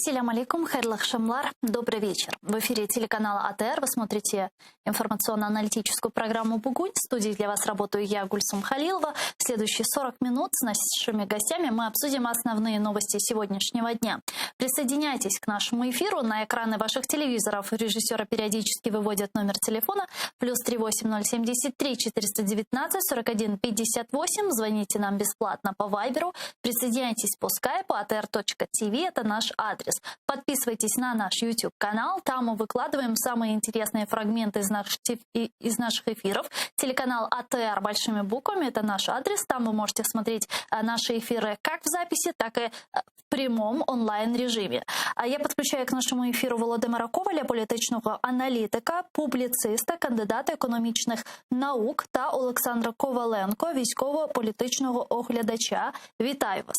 Селям алейкум, хайрлах шамлар, добрый вечер. В эфире телеканала АТР вы смотрите информационно-аналитическую программу «Бугунь». В студии для вас работаю я, Гульсум Халилова. В следующие 40 минут с нашими гостями мы обсудим основные новости сегодняшнего дня. Присоединяйтесь к нашему эфиру. На экраны ваших телевизоров режиссера периодически выводят номер телефона +3 8073 419 41 58. Звоните нам бесплатно по Вайберу. Присоединяйтесь по скайпу atr.tv. Это наш адрес. Подписывайтесь на наш YouTube-канал. Там мы выкладываем самые интересные фрагменты из наших эфиров. Телеканал АТР большими буквами. Это наш адрес. Там вы можете смотреть наши эфиры как в записи, так и в прямом онлайн-режимі. А я підключаю к нашому ефіру Володимира Коваля, політичного аналітика, публіциста, кандидата економічних наук та Олександра Коваленко, військово-політичного оглядача. Вітаю вас.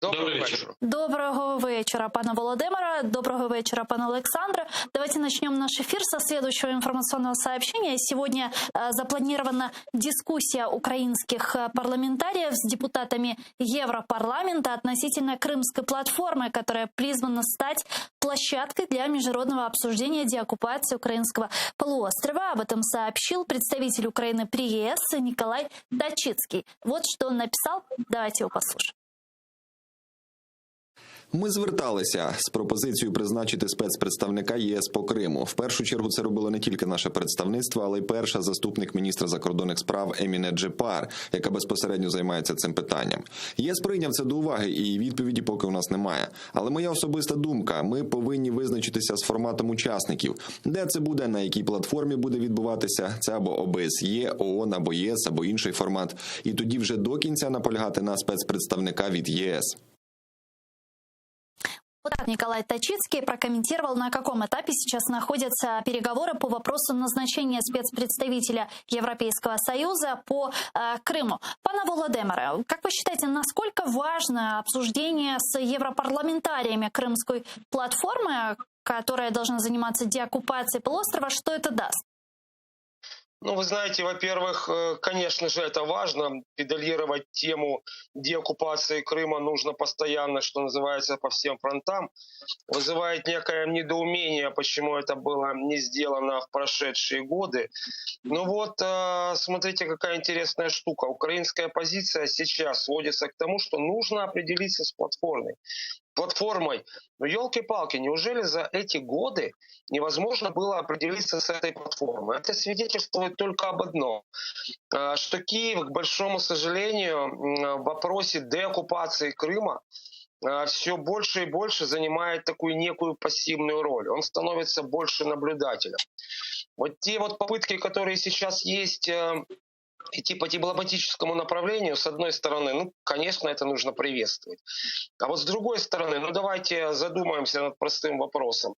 Доброго вечера. Доброго вечера, пане Володимире. Доброго вечера, пане Александре. Давайте начнем наш эфир со следующего информационного сообщения. Сегодня запланирована дискуссия украинских парламентариев с депутатами Европарламента относительно Крымской платформы, которая призвана стать площадкой для международного обсуждения деоккупации украинского полуострова. Об этом сообщил представитель Украины при ЕС Николай Тачицкий. Вот что он написал. Давайте его послушаем. Ми зверталися з пропозицією призначити спецпредставника ЄС по Криму. В першу чергу це робило не тільки наше представництво, але й перша заступник міністра закордонних справ Еміне Джепар, яка безпосередньо займається цим питанням. ЄС прийняв це до уваги, і відповіді поки у нас немає. Але моя особиста думка – ми повинні визначитися з форматом учасників. Де це буде, на якій платформі буде відбуватися, це або ОБСЄ, ООН, або ЄС, або інший формат. І тоді вже до кінця наполягати на спецпредставника від ЄС. Вот так Николай Тачицкий прокомментировал, на каком этапе сейчас находятся переговоры по вопросу назначения спецпредставителя Европейского Союза по Крыму. Пане Володимире, как вы считаете, насколько важно обсуждение с европарламентариями Крымской платформы, которая должна заниматься деоккупацией полуострова, что это даст? Ну, вы знаете, во-первых, конечно же, это важно. Педалировать тему деоккупации Крыма нужно постоянно, что называется, по всем фронтам. Вызывает некое недоумение, почему это было не сделано в прошедшие годы. Ну вот, смотрите, какая интересная штука. Украинская позиция сейчас сводится к тому, что нужно определиться с платформой. Ну, елки-палки, неужели за эти годы невозможно было определиться с этой платформой? Это свидетельствует только об одном, что Киев, к большому сожалению, в вопросе деоккупации Крыма все больше и больше занимает такую некую пассивную роль. Он становится больше наблюдателем. Вот те вот попытки, которые сейчас есть, идти по дипломатическому направлению, с одной стороны, ну, конечно, это нужно приветствовать. А вот с другой стороны, ну, давайте задумаемся над простым вопросом.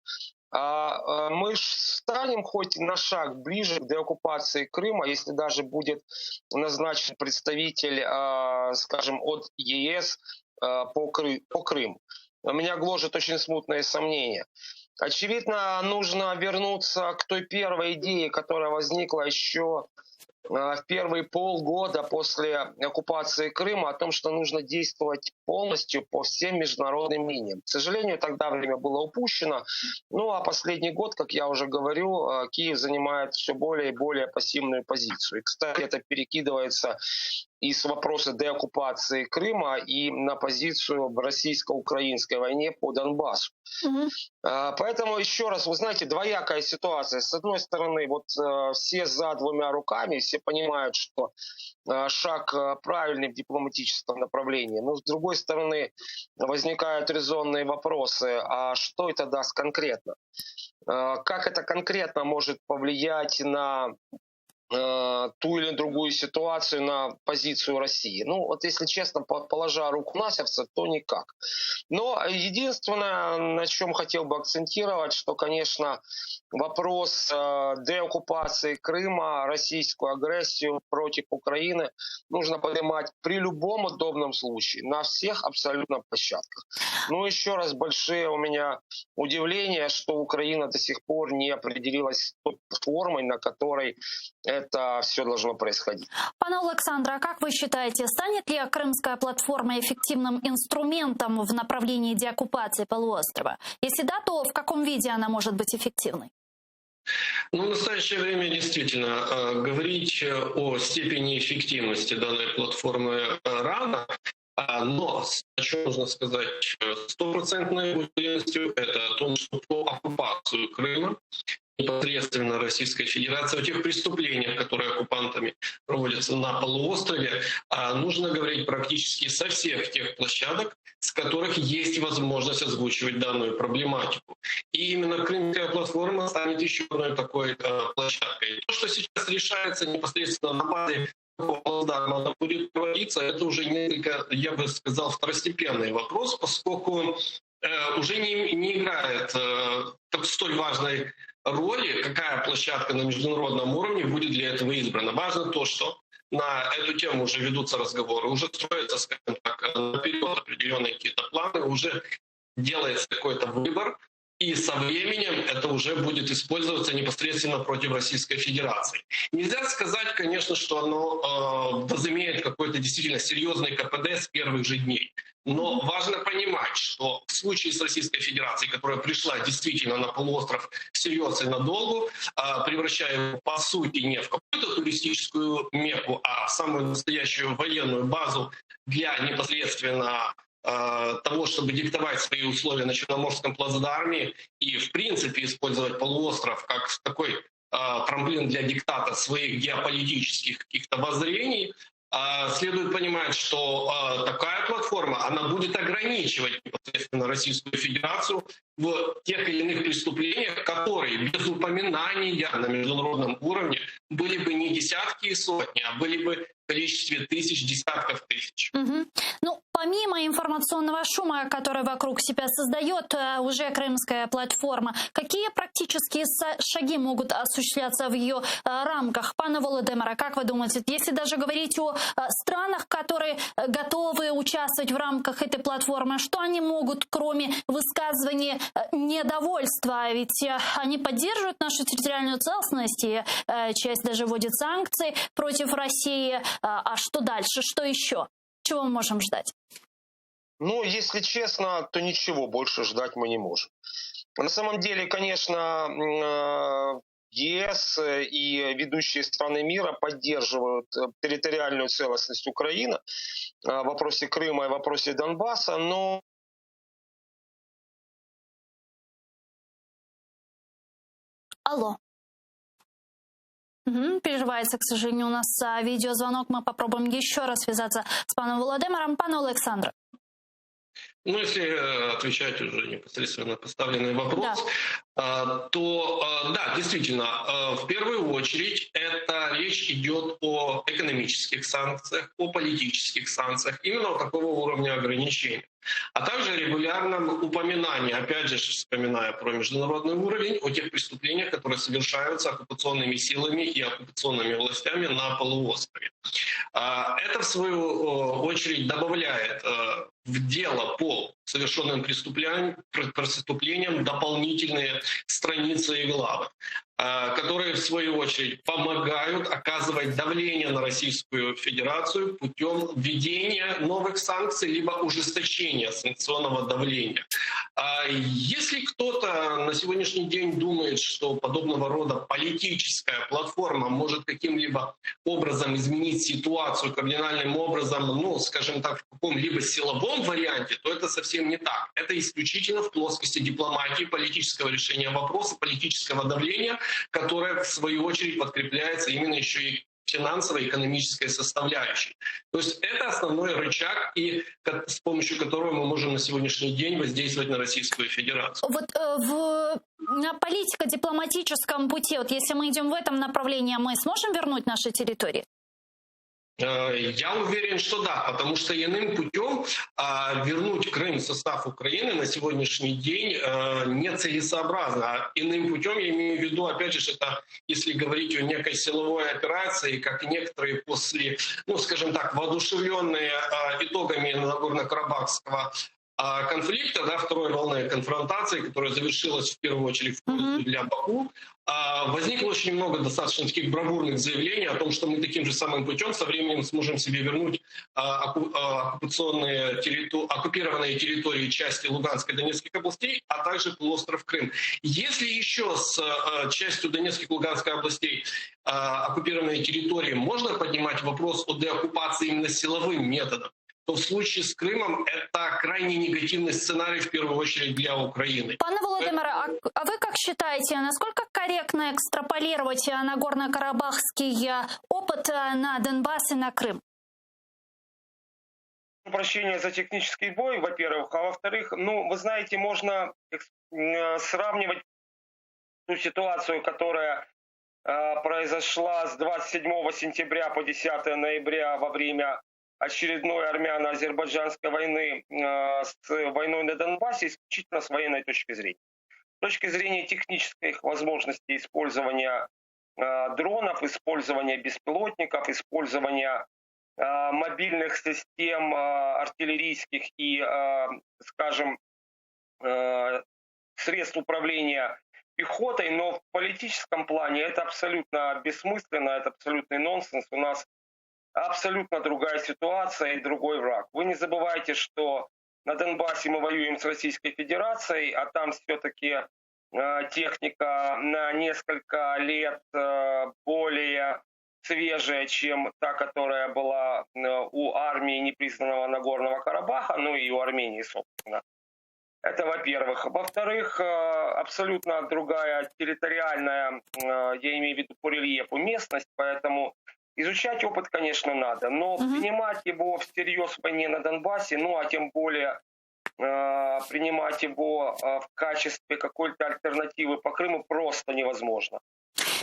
Мы станем хоть на шаг ближе к деоккупации Крыма, если даже будет назначен представитель, скажем, от ЕС по Крыму. Меня гложет очень смутные сомнения. Очевидно, нужно вернуться к той первой идее, которая возникла еще в первые полгода после оккупации Крыма, о том, что нужно действовать полностью по всем международным линиям. К сожалению, тогда время было упущено. Ну а последний год, как я уже говорю, Киев занимает все более и более пассивную позицию. И, кстати, это перекидывается из вопроса деоккупации Крыма и на позицию в российско-украинской войне по Донбассу. Поэтому еще раз, вы знаете, двоякая ситуация. С одной стороны, вот все за двумя руками, все понимают, что шаг правильный в дипломатическом направлении. Но с другой стороны, возникают резонные вопросы, а что это даст конкретно? Как это конкретно может повлиять на ту или другую ситуацию, на позицию России? Ну, вот если честно, положа руку на сердце, то никак. Но единственное, на чем хотел бы акцентировать, что, конечно, вопрос деоккупации Крыма, российскую агрессию против Украины нужно поднимать при любом удобном случае, на всех абсолютно площадках. Ну, еще раз, большие у меня удивления, что Украина до сих пор не определилась с той формой, на которой это все должно происходить. Пане Олександре, а как вы считаете, станет ли Крымская платформа эффективным инструментом в направлении деоккупации полуострова? Если да, то в каком виде она может быть эффективной? Ну, в настоящее время действительно говорить о степени эффективности данной платформы рано, но о чем нужно сказать стопроцентной уверенностью, это о том, что по оккупацию Крыма непосредственно Российской Федерации, о тех преступлениях, которые оккупантами проводятся на полуострове, нужно говорить практически со всех тех площадок, с которых есть возможность озвучивать данную проблематику. И именно Крымская платформа станет еще одной такой площадкой. То, что сейчас решается непосредственно на базе плацдарма будет проводиться, это уже несколько, я бы сказал, второстепенный вопрос, поскольку уже не играет столь важной роли, какая площадка на международном уровне будет для этого избрана. Важно то, что на эту тему уже ведутся разговоры, уже строятся, скажем так, наперед определенные какие-то планы, уже делается какой-то выбор, и со временем это уже будет использоваться непосредственно против Российской Федерации. Нельзя сказать, конечно, что оно возымеет какой-то действительно серьезный КПД с первых же дней. Но важно понимать, что в случае с Российской Федерацией, которая пришла действительно на полуостров всерьез и надолго, превращая его по сути не в какую-то туристическую мекку, а в самую настоящую военную базу для непосредственно того, чтобы диктовать свои условия на Черноморском плацдарме и, в принципе, использовать полуостров как такой трамплин для диктата своих геополитических каких-то воззрений, следует понимать, что такая платформа, она будет ограничивать непосредственно Российскую Федерацию в тех или иных преступлениях, которые без упоминания на международном уровне были бы не десятки и сотни, а были бы в количестве тысяч, десятков тысяч. Угу. Ну, помимо информационного шума, который вокруг себя создает уже Крымская платформа, какие практические шаги могут осуществляться в ее рамках? Пане Володимире, как вы думаете, если даже говорить о странах, которые готовы участвовать в рамках этой платформы, что они могут, кроме высказывания недовольства? Ведь они поддерживают нашу территориальную целостность, и часть даже вводит санкции против России. А что дальше? Что еще? Чего мы можем ждать? Ну, если честно, то ничего больше ждать мы не можем. На самом деле, конечно, ЕС и ведущие страны мира поддерживают территориальную целостность Украины в вопросе Крыма и в вопросе Донбасса, но Алло. Переживается, к сожалению, у нас видеозвонок. Мы попробуем еще раз связаться с паном Володимиром. Пане Олександре. Ну, если отвечать уже непосредственно на поставленный вопрос, то да, действительно, в первую очередь это речь идет о экономических санкциях, о политических санкциях, именно такого уровня ограничений. А также регулярном упоминании, опять же, вспоминая про международный уровень, о тех преступлениях, которые совершаются оккупационными силами и оккупационными властями на полуострове. Это, в свою очередь, добавляет в дело по совершенным преступлениям дополнительные страницы и главы, которые, в свою очередь, помогают оказывать давление на Российскую Федерацию путем введения новых санкций либо ужесточения санкционного давления. Если кто-то на сегодняшний день думает, что подобного рода политическая платформа может каким-либо образом изменить ситуацию, кардинальным образом, ну, скажем так, в каком-либо силовом варианте, то это совсем не так. Это исключительно в плоскости дипломатии, политического решения вопроса, политического давления, которое, в свою очередь, подкрепляется именно еще и финансовой, экономической составляющей. То есть это основной рычаг, и с помощью которого мы можем на сегодняшний день воздействовать на Российскую Федерацию. Вот на политико-дипломатическом пути, вот если мы идем в этом направлении, мы сможем вернуть наши территории? Я уверен, что да, потому что иным путем вернуть Крым в состав Украины на сегодняшний день нецелесообразно. Иным путем я имею в виду, опять же, это если говорить о некой силовой операции, как некоторые после, ну, скажем так, воодушевленные итогами Нагорно-Карабахского конфликта, да, второй волны конфронтации, которая завершилась в первую очередь в пользу для Баку, возникло очень много достаточно таких бравурных заявлений о том, что мы таким же самым путем со временем сможем себе вернуть оккупированные территории части Луганской и Донецких областей, а также полуостров Крым. Если еще с частью Донецкой и Луганской областей оккупированные территории можно поднимать вопрос о деоккупации именно силовым методом, то в случае с Крымом это крайне негативный сценарий, в первую очередь, для Украины. Пане Володимире, а вы как считаете, насколько корректно экстраполировать Нагорно-Карабахский опыт на Донбасс и на Крым? Прощения за технический бой, во-первых, а во-вторых, вы знаете, можно сравнивать ту ситуацию, которая произошла с 27 сентября по 10 ноября во время очередной армяно-азербайджанской войны с войной на Донбассе исключительно с военной точки зрения. С точки зрения технических возможностей использования дронов, использования беспилотников, использования мобильных систем артиллерийских и, скажем, средств управления пехотой, но в политическом плане это абсолютно бессмысленно, это абсолютный нонсенс. У нас абсолютно другая ситуация и другой враг. Вы не забывайте, что на Донбассе мы воюем с Российской Федерацией, а там все-таки техника на несколько лет более свежая, чем та, которая была у армии непризнанного Нагорного Карабаха, и у Армении, собственно. Это во-первых. Во-вторых, абсолютно другая территориальная, я имею в виду по рельефу, местность, поэтому изучать опыт, конечно, надо, но принимать его всерьез в войне на Донбассе, а тем более принимать его в качестве какой-то альтернативы по Крыму просто невозможно.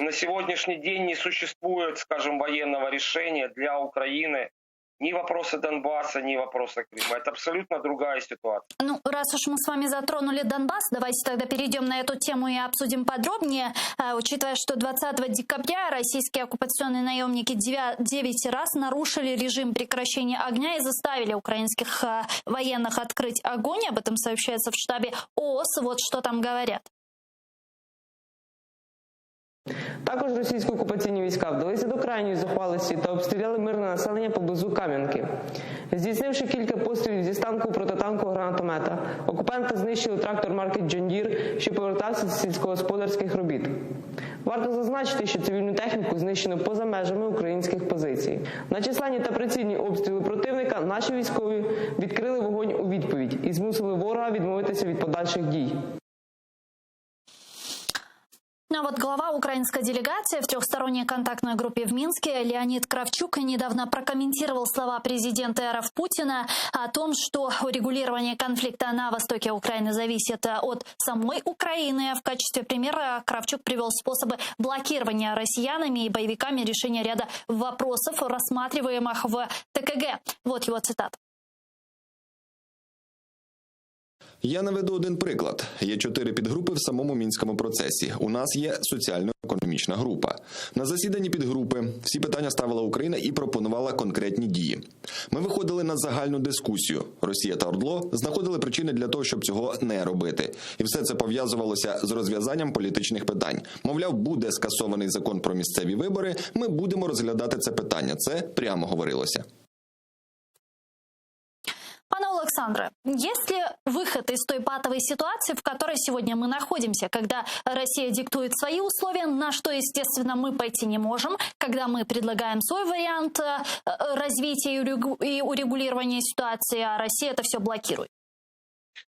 На сегодняшний день не существует, скажем, военного решения для Украины ни вопроса Донбасса, ни вопроса Крыма. Это абсолютно другая ситуация. Раз уж мы с вами затронули Донбасс, давайте тогда перейдем на эту тему и обсудим подробнее. Учитывая, что 20 декабря российские оккупационные наемники 9 раз нарушили режим прекращения огня и заставили украинских военных открыть огонь. Об этом сообщается в штабе ООС. Вот что там говорят. Також російські окупаційні війська вдалися до крайньої зухвалості та обстріляли мирне населення поблизу Кам'янки. Здійснивши кілька пострілів зі станку протитанкового гранатомета, окупанти знищили трактор марки John Deere, що повертався з сільськогосподарських робіт. Варто зазначити, що цивільну техніку знищено поза межами українських позицій. На численні та прицільні обстріли противника наші військові відкрили вогонь у відповідь і змусили ворога відмовитися від подальших дій. А вот глава украинской делегации в трехсторонней контактной группе в Минске Леонид Кравчук недавно прокомментировал слова президента РФ Путина о том, что урегулирование конфликта на востоке Украины зависит от самой Украины. В качестве примера Кравчук привел способы блокирования россиянами и боевиками решения ряда вопросов, рассматриваемых в ТКГ. Вот его цитата. Я наведу один приклад. Є 4 підгрупи в самому мінському процесі. У нас є соціально-економічна група. На засіданні підгрупи всі питання ставила Україна і пропонувала конкретні дії. Ми виходили на загальну дискусію. Росія та ОРДЛО знаходили причини для того, щоб цього не робити. І все це пов'язувалося з розв'язанням політичних питань. Мовляв, буде скасований закон про місцеві вибори, ми будемо розглядати це питання. Це прямо говорилося. Пане Олександре, есть ли выход из той патовой ситуации, в которой сегодня мы находимся, когда Россия диктует свои условия, на что, естественно, мы пойти не можем, когда мы предлагаем свой вариант развития и урегулирования ситуации, а Россия это все блокирует?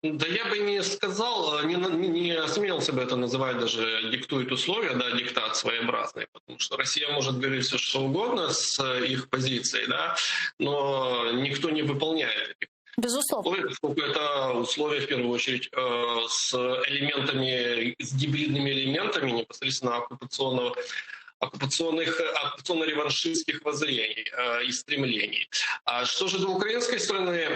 Да я бы не сказал, не осмелился бы это называть даже диктует условия, да, диктат своеобразный, потому что Россия может говорить все что угодно с их позицией, да, но никто не выполняет этих. Безусловно. Поскольку это условия, в первую очередь, с элементами, с гибридными элементами непосредственно оккупационно-реваншистских воззрений и стремлений. А что же до украинской стороны,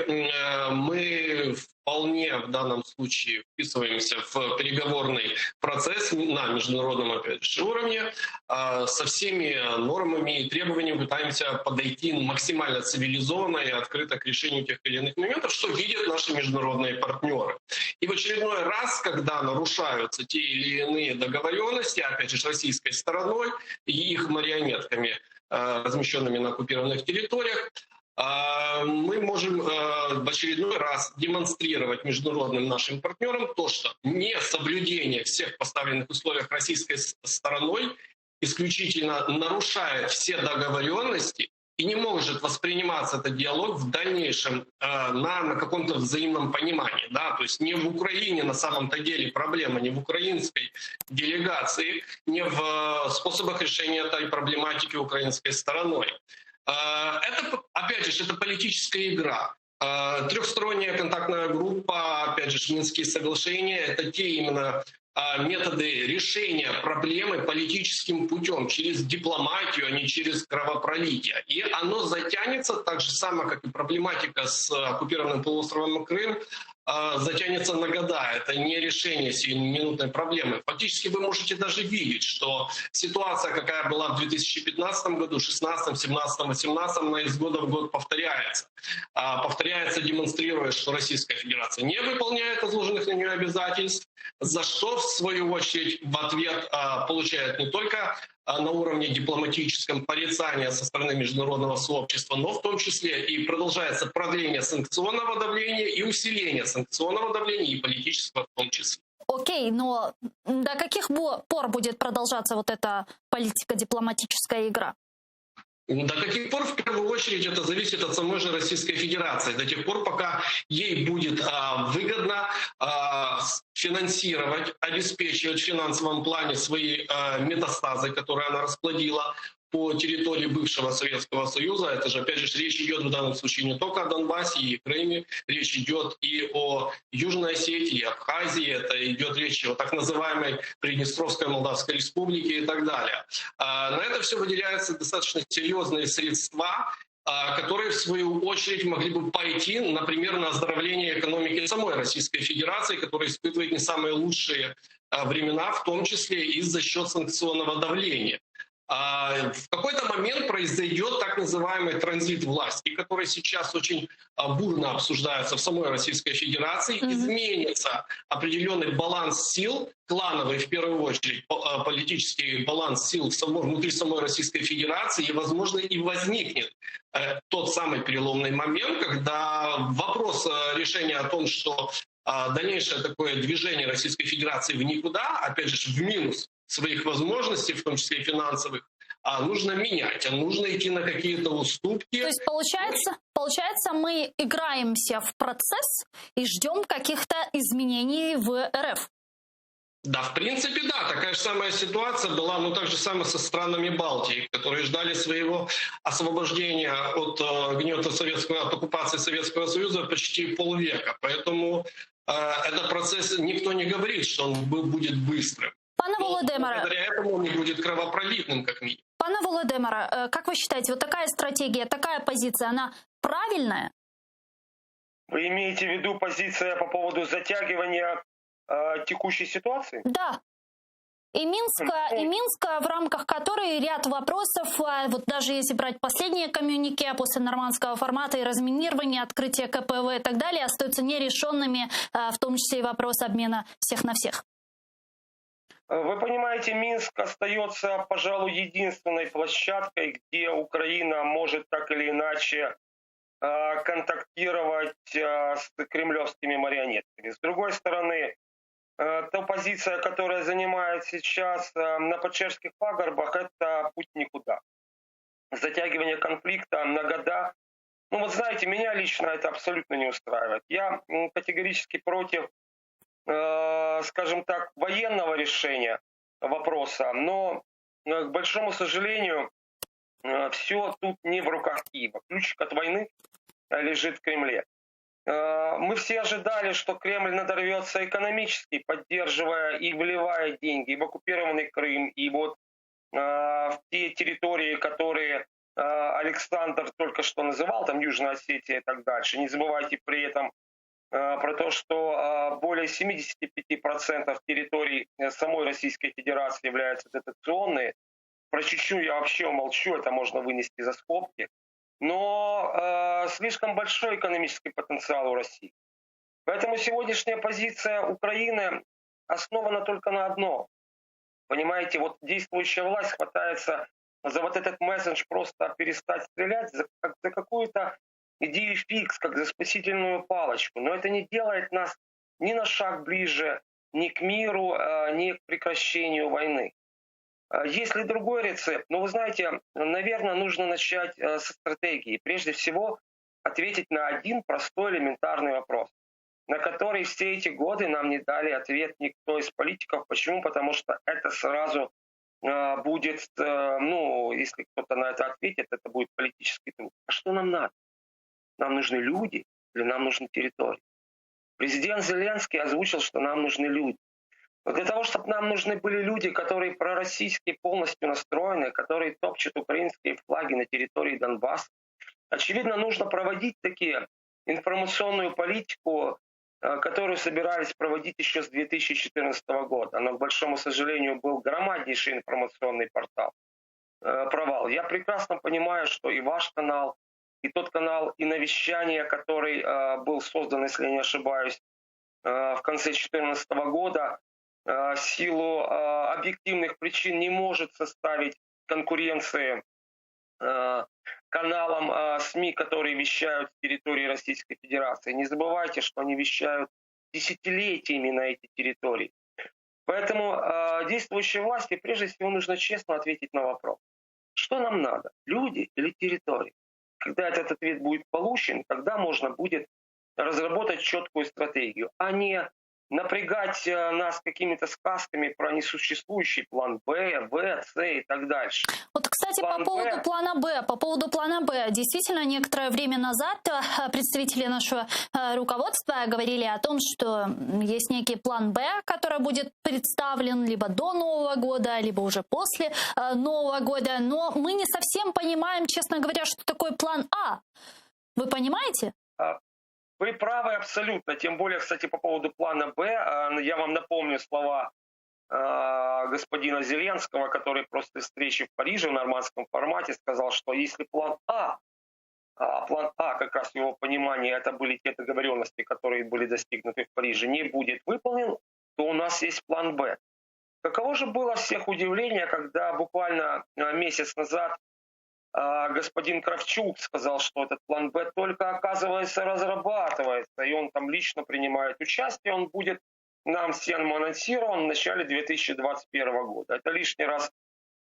мы вполне в данном случае вписываемся в переговорный процесс на международном, опять же, уровне. Со всеми нормами и требованиями пытаемся подойти максимально цивилизованно и открыто к решению тех или иных моментов, что видят наши международные партнеры. И в очередной раз, когда нарушаются те или иные договоренности, опять же, с российской стороной и их марионетками, размещенными на оккупированных территориях, мы можем в очередной раз демонстрировать международным нашим партнерам то, что несоблюдение всех поставленных условий российской стороной исключительно нарушает все договоренности и не может восприниматься этот диалог в дальнейшем на каком-то взаимном понимании. Да? То есть не в Украине на самом-то деле проблема, не в украинской делегации, не в способах решения этой проблематики украинской стороной. Это, опять же, это политическая игра. Трехсторонняя контактная группа, опять же, Минские соглашения, это те именно методы решения проблемы политическим путем, через дипломатию, а не через кровопролитие. И оно затянется так же само, как и проблематика с оккупированным полуостровом Крым, затянется на года. Это не решение сиюминутной проблемы. Фактически вы можете даже видеть, что ситуация, какая была в 2015 году, 2016, 2017, 2018, она из года в год повторяется. Повторяется, демонстрируя, что Российская Федерация не выполняет возложенных на нее обязательств, за что, в свою очередь, в ответ получает не только на уровне дипломатическом порицания со стороны международного сообщества, но в том числе и продолжается продление санкционного давления и усиление санкционного давления и политического в том числе. Окей, но до каких пор будет продолжаться вот эта политико-дипломатическая игра? До каких пор, в первую очередь, это зависит от самой же Российской Федерации. До тех пор, пока ей будет выгодно финансировать, обеспечивать в финансовом плане свои метастазы, которые она расплодила по территории бывшего Советского Союза. Это же, опять же, речь идет в данном случае не только о Донбассе и Крыме, речь идет и о Южной Осетии, и Абхазии, это идет речь о так называемой Приднестровской Молдавской Республике и так далее. На это все выделяются достаточно серьезные средства, которые, в свою очередь, могли бы пойти, например, на оздоровление экономики самой Российской Федерации, которая испытывает не самые лучшие времена, в том числе и за счет санкционного давления. В какой-то момент произойдет так называемый транзит власти, который сейчас очень бурно обсуждается в самой Российской Федерации. Изменится определенный баланс сил, клановый в первую очередь, политический баланс сил внутри самой Российской Федерации, и, возможно, и возникнет тот самый переломный момент, когда вопрос решения о том, что дальнейшее такое движение Российской Федерации в никуда, опять же, в минус своих возможностей, в том числе и финансовых, нужно менять, нужно идти на какие-то уступки. То есть получается, мы играемся в процесс и ждем каких-то изменений в РФ. Да, в принципе, да. Такая же самая ситуация была, так же самое со странами Балтии, которые ждали своего освобождения от гнета от оккупации Советского Союза почти полвека. Поэтому этот процесс, никто не говорит, что он будет быстрым. Пане Володимире, благодаря этому он не будет кровопролитным, как минимум. Пане Володимире, как вы считаете, вот такая стратегия, такая позиция, она правильная? Вы имеете в виду позиция по поводу затягивания текущей ситуации? Да. И Минска, в рамках которой ряд вопросов, вот даже если брать последние коммюнике после нормандского формата и разминирования, открытия КПВ и так далее, остаются нерешенными, в том числе и вопрос обмена всех на всех. Вы понимаете, Минск остается, пожалуй, единственной площадкой, где Украина может так или иначе контактировать с кремлевскими марионетками. С другой стороны, та позиция, которая занимает сейчас на Печерских пагорбах, это путь никуда. Затягивание конфликта на года. Вот знаете, меня лично это абсолютно не устраивает. Я категорически против, скажем так, военного решения вопроса, но, к большому сожалению, все тут не в руках Киева. Ключик от войны лежит в Кремле. Мы все ожидали, что Кремль надорвется экономически, поддерживая и вливая деньги и в оккупированный Крым, и вот в те территории, которые Александр только что называл, там Южная Осетия и так дальше. Не забывайте при этом про то, что более 75% территорий самой Российской Федерации являются дотационные. Про Чечню я вообще умолчу, это можно вынести за скобки. Но слишком большой экономический потенциал у России. Поэтому сегодняшняя позиция Украины основана только на одном. Понимаете, вот действующая власть хватается за вот этот месседж просто перестать стрелять, за какую-то идею фикс, как за спасительную палочку. Но это не делает нас ни на шаг ближе ни к миру, ни к прекращению войны. Есть ли другой рецепт? Ну, вы знаете, наверное, нужно начать со стратегии. Прежде всего, ответить на один простой элементарный вопрос, на который все эти годы нам не дали ответ никто из политиков. Почему? Потому что это сразу будет, ну, если кто-то на это ответит, это будет политический труд. А что нам надо? Нам нужны люди или нам нужны территории? Президент Зеленский озвучил, что нам нужны люди. Но для того, чтобы нам нужны были люди, которые пророссийски полностью настроены, которые топчут украинские флаги на территории Донбасса, очевидно, нужно проводить такие информационную политику, которую собирались проводить еще с 2014 года. Но, к большому сожалению, был громаднейший информационный провал. Я прекрасно понимаю, что и ваш канал, и тот канал и навещание, который был создан, если я не ошибаюсь, в конце 2014 года, в силу объективных причин не может составить конкуренции каналам СМИ, которые вещают с территории Российской Федерации. Не забывайте, что они вещают десятилетиями на эти территории. Поэтому действующей власти прежде всего нужно честно ответить на вопрос. Что нам надо? Люди или территории? Когда этот ответ будет получен, тогда можно будет разработать четкую стратегию, а не напрягать нас какими-то сказками про несуществующий план Б, В, С и так дальше. Вот, кстати, по поводу плана Б. Действительно, некоторое время назад представители нашего руководства говорили о том, что есть некий план Б, который будет представлен либо до Нового года, либо уже после Нового года. Но мы не совсем понимаем, честно говоря, что такое план А. Вы понимаете? Вы правы абсолютно. Тем более, кстати, по поводу плана Б, я вам напомню слова господина Зеленского, который после встречи в Париже в нормандском формате сказал, что если план А как раз в его понимании, это были те договоренности, которые были достигнуты в Париже, не будет выполнен, то у нас есть план Б. Каково же было всех удивление, когда буквально месяц назад господин Кравчук сказал, что этот план Б только, оказывается, разрабатывается, и он там лично принимает участие, он будет нам всем анонсирован в начале 2021 года. Это лишний раз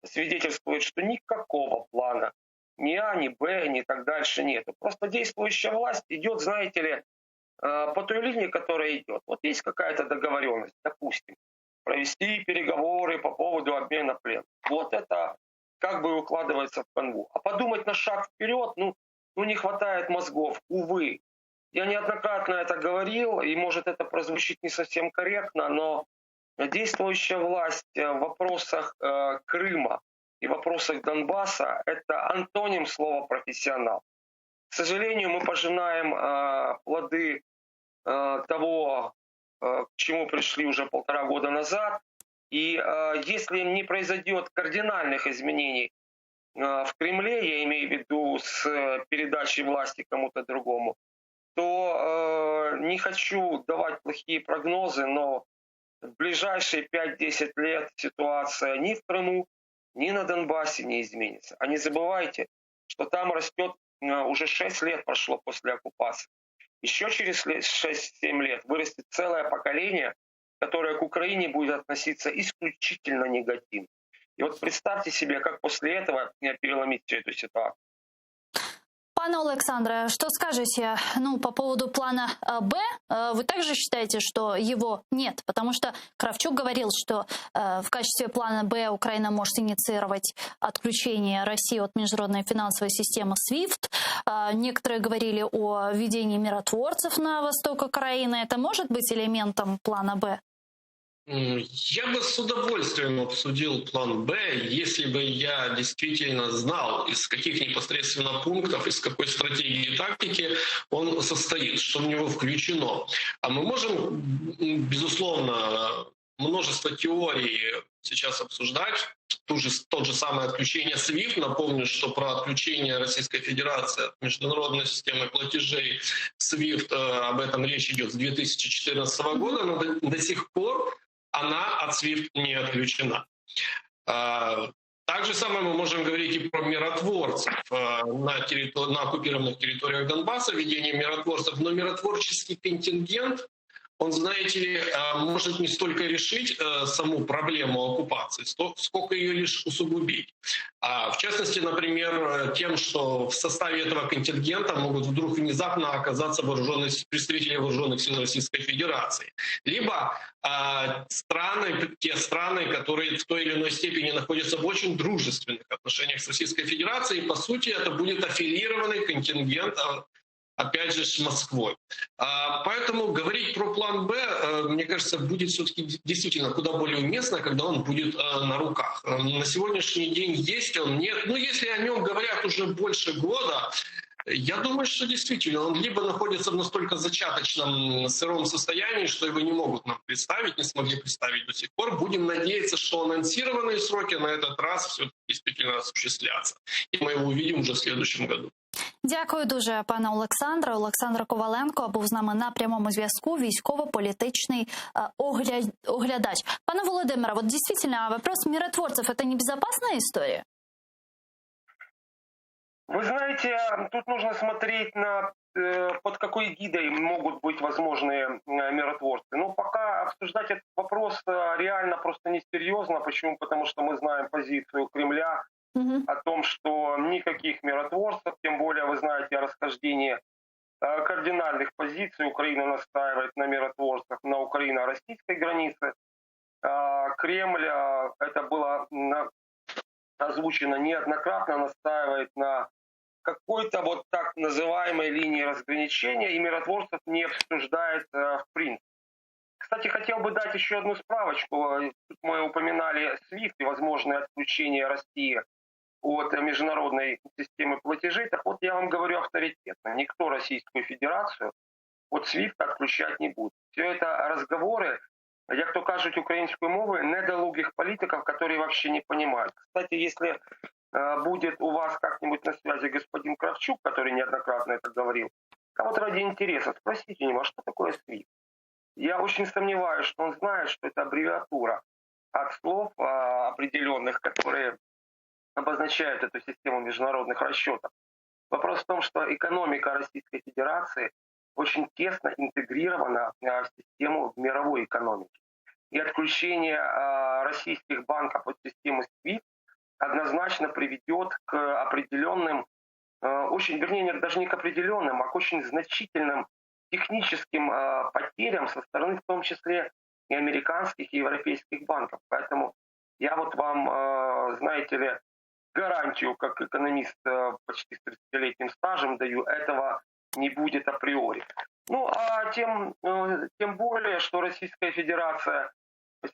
свидетельствует, что никакого плана ни А, ни Б, ни так дальше нет. Просто действующая власть идет, знаете ли, по той линии, которая идет. Вот есть какая-то договоренность, допустим, провести переговоры по поводу обмена пленных. Вот это как бы укладывается в канву. А подумать на шаг вперед, ну не хватает мозгов, увы. Я неоднократно это говорил, и может это прозвучит не совсем корректно, но действующая власть в вопросах Крыма и в вопросах Донбасса – это антоним слова «профессионал». К сожалению, мы пожинаем плоды того, к чему пришли уже 1,5 года назад. И если не произойдет кардинальных изменений в Кремле, я имею в виду с передачей власти кому-то другому, то не хочу давать плохие прогнозы, но в ближайшие 5-10 лет ситуация ни в Крыму, ни на Донбассе не изменится. А не забывайте, что там растет, уже 6 лет прошло после оккупации. Еще через 6-7 лет вырастет целое поколение, которое к Украине будет относиться исключительно негативно. И вот представьте себе, как после этого переломить всю эту ситуацию. Пане Олександре, что скажете по поводу плана Б? Вы также считаете, что его нет? Потому что Кравчук говорил, что в качестве плана Б Украина может инициировать отключение России от международной финансовой системы SWIFT. Некоторые говорили о введении миротворцев на восток Украины. Это может быть элементом плана Б? Я бы с удовольствием обсудил план «Б», если бы я действительно знал, из каких непосредственно пунктов, из какой стратегии и тактики он состоит, что в него включено. А мы можем, безусловно, множество теорий сейчас обсуждать. Тот же самое отключение SWIFT. Напомню, что про отключение Российской Федерации от международной системы платежей SWIFT об этом речь идет с 2014 года, но до сих пор она от SWIFT не отключена. Так же самое мы можем говорить и про миротворцев на оккупированных территориях Донбасса, введение миротворцев, но миротворческий контингент, он, знаете ли, может не столько решить саму проблему оккупации, сколько ее лишь усугубить. В частности, например, тем, что в составе этого контингента могут вдруг внезапно оказаться представители вооруженных сил Российской Федерации. Либо те страны, которые в той или иной степени находятся в очень дружественных отношениях с Российской Федерацией, по сути, это будет аффилированный контингент, опять же, с Москвой. Поэтому говорить про план «Б», мне кажется, будет все-таки действительно куда более уместно, когда он будет на руках. На сегодняшний день есть он, нет. Но если о нем говорят уже больше года, я думаю, что действительно он либо находится в настолько зачаточном сыром состоянии, что его не могут нам представить, не смогли представить до сих пор. Будем надеяться, что анонсированные сроки на этот раз все-таки действительно осуществлятся. И мы его увидим уже в следующем году. Дякую дуже, пане Олександре. Олександр Коваленко був з нами на прямому зв'язку, військово-політичний оглядач. Пане Володимире, вот действительно, вопрос миротворцев – это небезопасная история? Вы знаете, тут нужно смотреть на под какой гидой могут быть возможные миротворцы. Но пока обсуждать этот вопрос реально просто несерьезно. Почему? Потому что мы знаем позицию Кремля о том, что никаких миротворцев, тем более вы знаете о расхождении кардинальных позиций. Украина настаивает на миротворцах на украино-российской границе. Кремль, это было озвучено неоднократно, настаивает на какой-то вот так называемой линии разграничения, и миротворцев не обсуждает в принципе. Кстати, хотел бы дать еще одну справочку. Мы упоминали SWIFT и возможное отключение России от международной системы платежей. Так вот, я вам говорю авторитетно. Никто Российскую Федерацию от SWIFT отключать не будет. Все это разговоры, як то кажуть українською мовою, недолугих политиков, которые вообще не понимают. Кстати, если будет у вас как-нибудь на связи господин Кравчук, который неоднократно это говорил, а вот ради интереса спросите у него, что такое SWIFT. Я очень сомневаюсь, что он знает, что это аббревиатура от слов определенных, которые обозначают эту систему международных расчетов. Вопрос в том, что экономика Российской Федерации очень тесно интегрирована в систему мировой экономики. И отключение российских банков от системы SWIFT однозначно приведет к определенным, даже не к определенным, а к очень значительным техническим потерям со стороны в том числе и американских, и европейских банков. Поэтому я вот вам, знаете ли, гарантию, как экономист почти с 30-летним стажем даю, этого не будет априори. Ну, а тем более, что Российская Федерация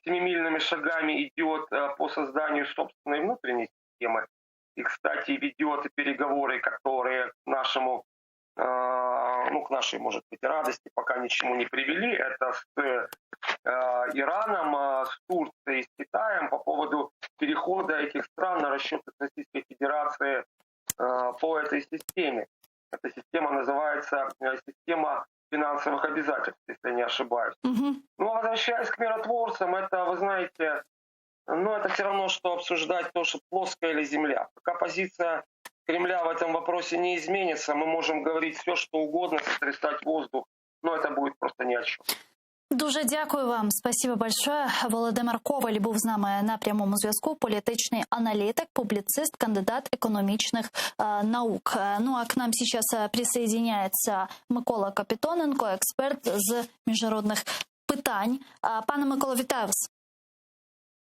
семимильными шагами идет по созданию собственной внутренней системы. И, кстати, ведет переговоры, которые к нашей, может быть, радости пока ничему не привели. Это с Ираном, с Турцией, с Китаем по поводу перехода этих стран на расчеты Российской Федерации по этой системе. Эта система называется система финансовых обязательств, если я не ошибаюсь. Ну, возвращаясь к миротворцам, это, вы знаете, это все равно, что обсуждать то, что плоская или земля. Пока позиция Кремля в этом вопросе не изменится, мы можем говорить все, что угодно, сотрясать воздух, но это будет просто ни о чем. Дуже дякую вам. Спасибо большое. Володимир Коваль був з нами на прямому зв'язку. Політичний аналітик, публицист, кандидат економічних наук. Ну а к нам сейчас присоединяется Микола Капітоненко, експерт з міжнародних питань. Пане Миколо, вітаю вас.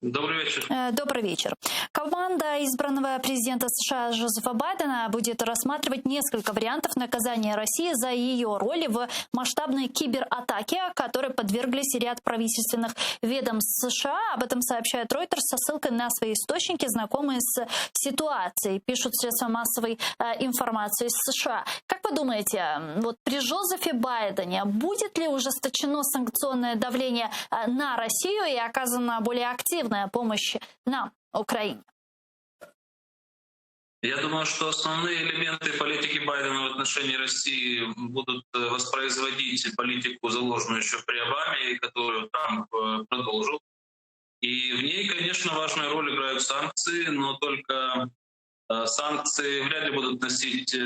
Добрый вечер. Добрый вечер. Команда избранного президента США Джозефа Байдена будет рассматривать несколько вариантов наказания России за ее роль в масштабной кибератаке, которой подверглись ряд правительственных ведомств США. Об этом сообщает Reuters со ссылкой на свои источники, знакомые с ситуацией, пишут средства массовой информации из США. Как вы думаете, вот при Джозефе Байдене будет ли ужесточено санкционное давление на Россию и оказана более активная помощи нам, Украине? Я думаю, что основные элементы политики Байдена в отношении России будут воспроизводить политику, заложенную еще при Обаме, и которую Трамп продолжил. И в ней, конечно, важную роль играют санкции, но только санкции вряд ли будут носить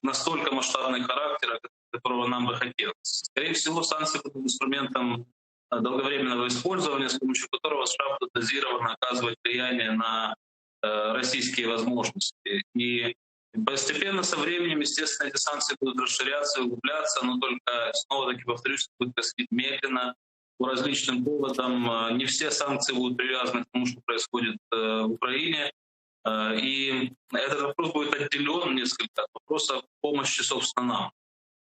настолько масштабный характер, которого нам бы хотелось. Скорее всего, санкции будут инструментом долговременного использования, с помощью которого США будут дозированно оказывать влияние на российские возможности. И постепенно со временем, естественно, эти санкции будут расширяться и углубляться, но только, снова-таки повторюсь, будет происходить медленно, по различным поводам. Не все санкции будут привязаны к тому, что происходит в Украине. И этот вопрос будет отделен несколько от вопроса помощи, собственно, нам.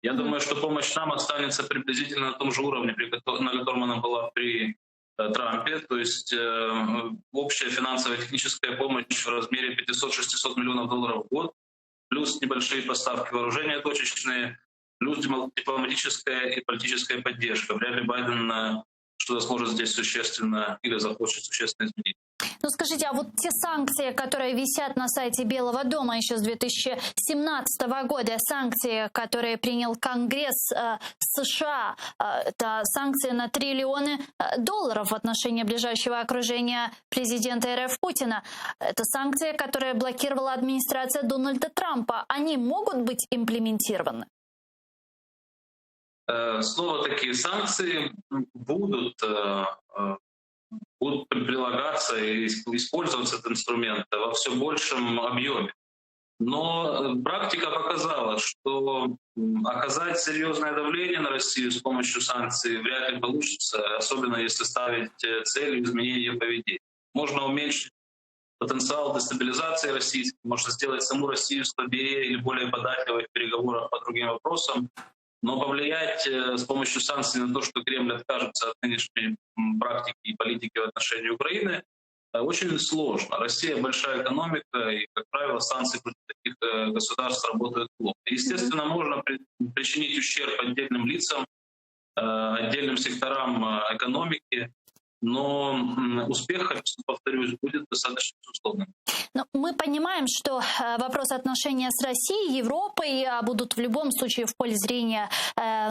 Я думаю, что помощь нам останется приблизительно на том же уровне, на котором она была при Трампе, то есть общая финансовая техническая помощь в размере 500-600 миллионов долларов в год, плюс небольшие поставки вооружения точечные, плюс дипломатическая и политическая поддержка. Вряд ли Байден что-то сможет здесь существенно или захочет существенно изменить. Ну скажите, а вот те санкции, которые висят на сайте Белого дома еще с 2017 года, санкции, которые принял Конгресс США, это санкции на $триллионы в отношении ближайшего окружения президента РФ Путина. Это санкции, которые блокировала администрация Дональда Трампа. Они могут быть имплементированы? Снова такие санкции будут прилагаться и использоваться этот инструмент во все большем объеме. Но практика показала, что оказать серьезное давление на Россию с помощью санкций вряд ли получится, особенно если ставить целью изменения поведения. Можно уменьшить потенциал дестабилизации России, можно сделать саму Россию слабее или более податливой в переговорах по другим вопросам, но повлиять с помощью санкций на то, что Кремль откажется от нынешней практики и политики в отношении Украины, очень сложно. Россия большая экономика, и, как правило, санкции против таких государств работают плохо. Естественно, можно причинить ущерб отдельным лицам, отдельным секторам экономики, но успех, повторюсь, будет достаточно безусловным. Но мы понимаем, что вопросы отношения с Россией, Европой будут в любом случае в поле зрения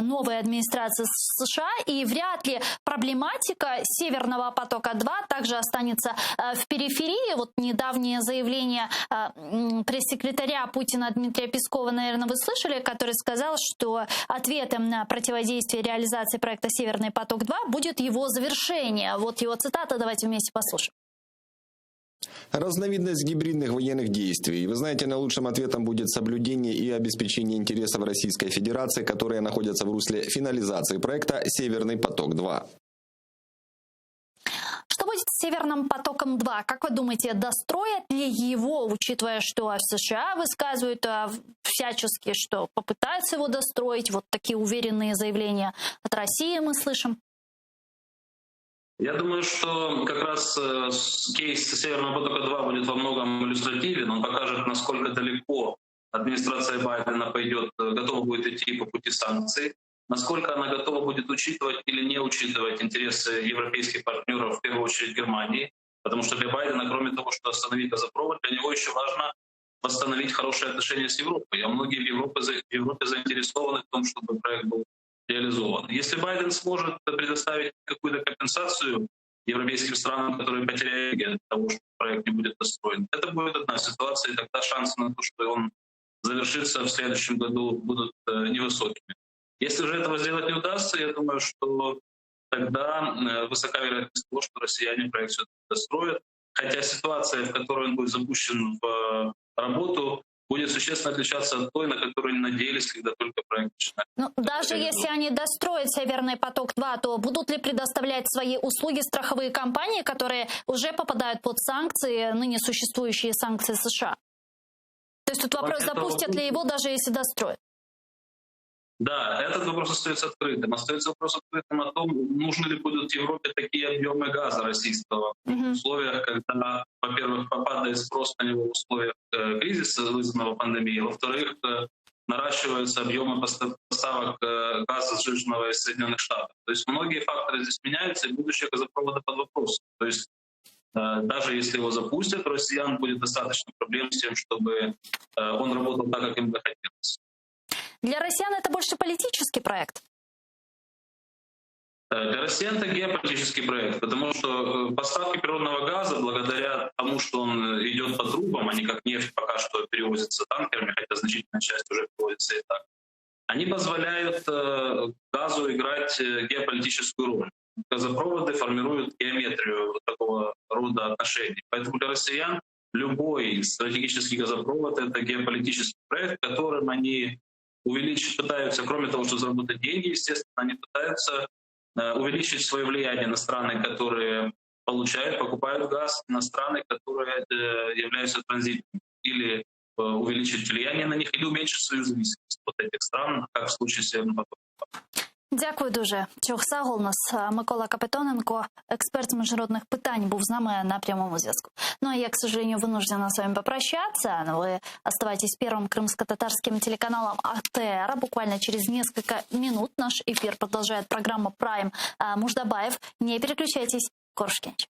новой администрации США, и вряд ли проблематика Северного потока-2 также останется в периферии. Вот недавнее заявление пресс-секретаря Путина Дмитрия Пескова, наверное, вы слышали, который сказал, что ответом на противодействие реализации проекта «Северный поток-2» будет его завершение. Вот его цитата, давайте вместе послушаем. Разновидность гибридных военных действий. Вы знаете, наилучшим ответом будет соблюдение и обеспечение интересов Российской Федерации, которые находятся в русле финализации проекта «Северный поток-2». Что будет с «Северным потоком-2»? Как вы думаете, достроят ли его, учитывая, что в США высказывают всячески, что попытаются его достроить? Вот такие уверенные заявления от России мы слышим. Я думаю, что как раз кейс «Северного потока-2» будет во многом иллюстративен. Он покажет, насколько далеко администрация Байдена пойдет, готова будет идти по пути санкций, насколько она готова будет учитывать или не учитывать интересы европейских партнеров, в первую очередь Германии, потому что для Байдена, кроме того, что остановить газопровод, для него еще важно восстановить хорошие отношения с Европой. А многие в Европе заинтересованы в том, чтобы проект был реализован. Если Байден сможет предоставить какую-то компенсацию европейским странам, которые потеряют от того, что проект не будет достроен, это будет одна ситуация, и тогда шансы на то, что он завершится в следующем году, будут невысокими. Если же этого сделать не удастся, я думаю, что тогда высока вероятность того, что россияне проект все-таки достроят. Хотя ситуация, в которой он будет запущен в работу, будет существенно отличаться от той, на которую они надеялись, когда только проект начинали. Ну, даже если они достроят Северный поток-2, то будут ли предоставлять свои услуги страховые компании, которые уже попадают под санкции, ныне существующие санкции США? То есть тут вопрос, запустят ли его, даже если достроят? Да, этот вопрос остается открытым. Остается вопрос открытым о том, нужны ли будут в Европе такие объемы газа российского в условиях, когда, во-первых, попадает спрос на него в условиях кризиса, вызванного пандемией, во-вторых, наращиваются объемы поставок газа сжиженного из Соединенных Штатов. То есть многие факторы здесь меняются, и будущее газопровода под вопросом. То есть даже если его запустят, у россиян будет достаточно проблем с тем, чтобы он работал так, как им бы хотелось. Для россиян это больше политический проект? Для россиян это геополитический проект, потому что поставки природного газа, благодаря тому, что он идет по трубам, а не как нефть пока что перевозится танкерами, хотя значительная часть уже перевозится и так, они позволяют газу играть геополитическую роль. Газопроводы формируют геометрию такого рода отношений. Поэтому для россиян любой стратегический газопровод — это геополитический проект, которым они пытаются, кроме того, что заработать деньги, естественно, они пытаются увеличить свое влияние на страны, которые покупают газ, на страны, которые являются транзитными, или увеличить влияние на них, или уменьшить свою зависимость от этих стран, как в случае Северного потока. Дякую дуже. Чохсагол у нас Микола Капитоненко, експерт з міжнародних питань, був з нами на прямому зв'язку. Ну а я, к сожалению, вынуждена с вами попрощаться. Но вы оставайтесь первым крымско-татарским телеканалом АТР. Буквально через несколько минут наш эфир продолжает программа «Прайм» Муждабаев. Не переключайтесь. Коршкинч.